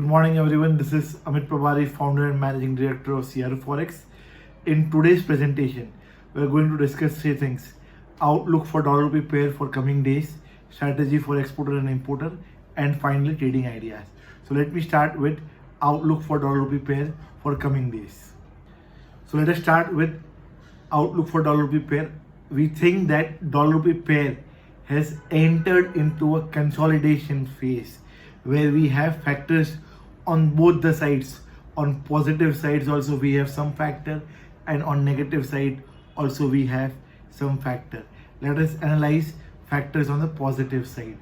Good morning, everyone. This is Amit Prabhari, founder and managing director of CR Forex. In today's presentation, we are going to discuss three things: outlook for dollar rupee pair for coming days, strategy for exporter and importer, and finally trading ideas. So let me start with outlook for dollar rupee pair for coming days. So let us start with outlook for dollar rupee pair. We think that dollar rupee pair has entered into a consolidation phase where we have factors on both the sides. On positive sides also we have some factor, and on negative side also we have some factor. Let us analyze factors on the positive side.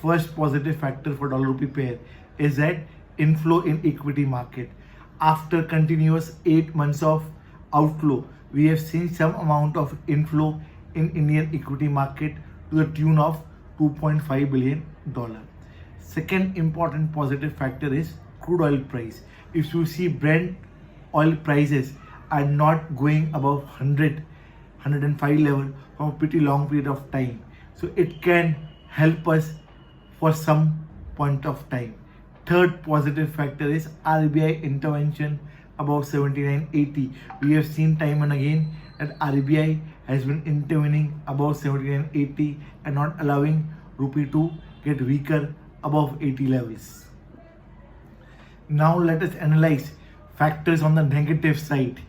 First positive factor for dollar rupee pair is that inflow in equity market. After continuous 8 months of outflow, we have seen some amount of inflow in Indian equity market to the tune of $2.5 billion. Second important positive factor is crude oil price. If you see, Brent oil prices are not going above 105 level for a pretty long period of time. So it can help us for some point of time. Third positive factor is RBI intervention above 79.80. We have seen time and again that RBI has been intervening above 79.80 and not allowing rupee to get weaker above 80 levels. Now let us analyze factors on the negative side.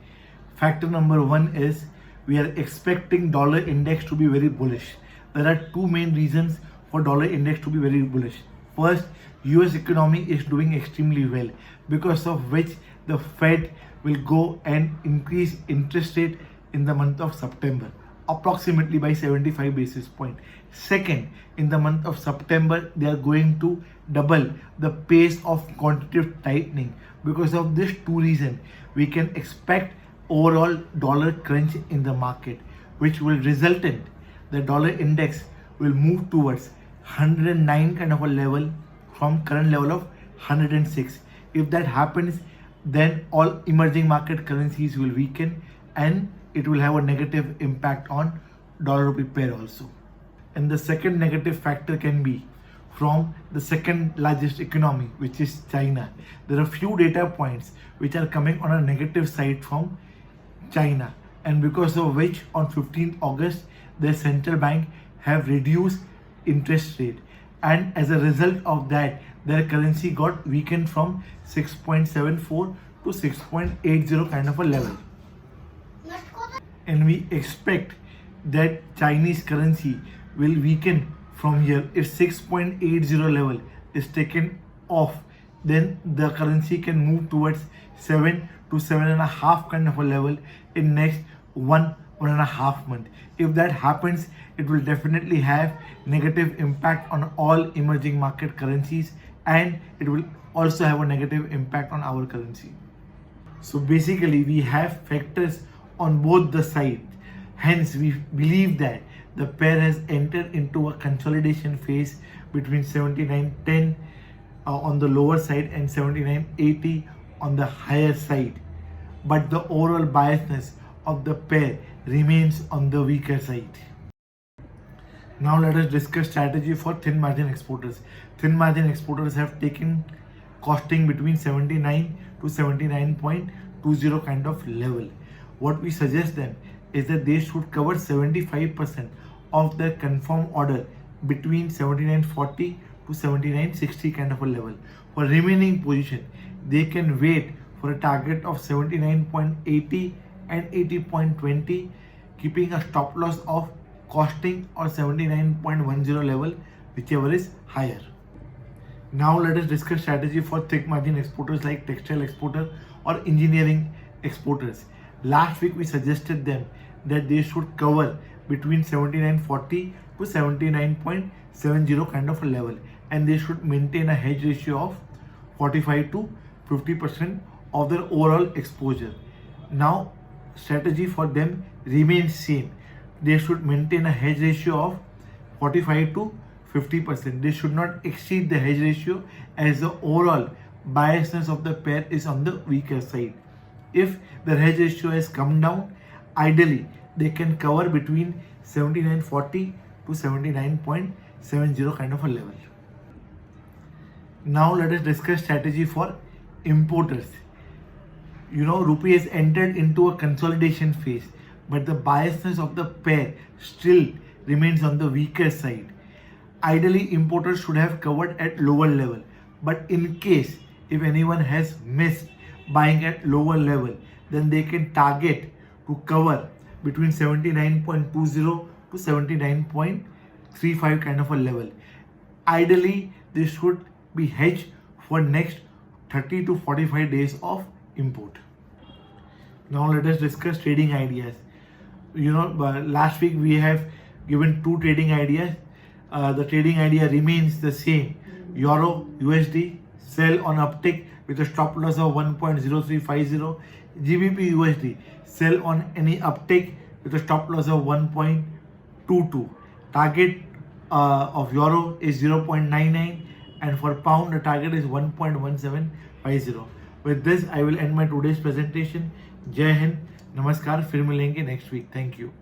Factor number one is we are expecting dollar index to be very bullish. There are two main reasons for dollar index to be very bullish. First, US economy is doing extremely well, because of which the Fed will go and increase interest rate in the month of September, approximately by 75 basis points. Second, in the month of September, they are going to double the pace of quantitative tightening. Because of these two reasons, we can expect overall dollar crunch in the market, which will result in the dollar index will move towards 109 kind of a level from current level of 106. If that happens, then all emerging market currencies will weaken and it will have a negative impact on dollar rupee pair also. And the second negative factor can be from the second largest economy, which is China. There are few data points which are coming on a negative side from China, and because of which on 15th August the central bank have reduced interest rate, and as a result of that their currency got weakened from 6.74 to 6.80 kind of a level. And we expect that Chinese currency will weaken from here. If 6.80 level is taken off, then the currency can move towards 7 to 7.5 kind of a level in next 1.5 months. If that happens, it will definitely have negative impact on all emerging market currencies, and it will also have a negative impact on our currency. So basically we have factors on both the sides. Hence we believe that the pair has entered into a consolidation phase between 79.10 on the lower side and 79.80 on the higher side. But the overall biasness of the pair remains on the weaker side. Now let us discuss strategy for thin margin exporters. Thin margin exporters have taken costing between 79 to 79.20 kind of level. What we suggest them is that they should cover 75% of their confirmed order between 79.40 to 79.60 kind of a level. For remaining position, they can wait for a target of 79.80 and 80.20, keeping a stop loss of costing or 79.10 level, whichever is higher. Now let us discuss strategy for thick margin exporters like textile exporter or engineering exporters. Last week we suggested them that they should cover between 79.40 to 79.70 kind of a level, and they should maintain a hedge ratio of 45 to 50% of their overall exposure. Now strategy for them remains same. They should maintain a hedge ratio of 45 to 50%. They should not exceed the hedge ratio, as the overall biasness of the pair is on the weaker side. If the hedge ratio has come down, ideally they can cover between 79.40 to 79.70 kind of a level. Now let us discuss strategy for importers. Rupee has entered into a consolidation phase, but the biasness of the pair still remains on the weaker side. Ideally, importers should have covered at lower level, but in case if anyone has missed buying at lower level, then they can target to cover between 79.20 to 79.35 kind of a level. Ideally, this should be hedged for next 30 to 45 days of import. Now let us discuss trading ideas. Last week we have given two trading ideas. The trading idea remains the same. Euro USD sell on uptick with a stop loss of 1.0350. GBP USD sell on any uptick with a stop loss of 1.22. Target of euro is 0.99 and for pound the target is 1.1750. With this I will end my today's presentation. Jai Hind, Namaskar, फिर मिलेंगे next week. Thank you.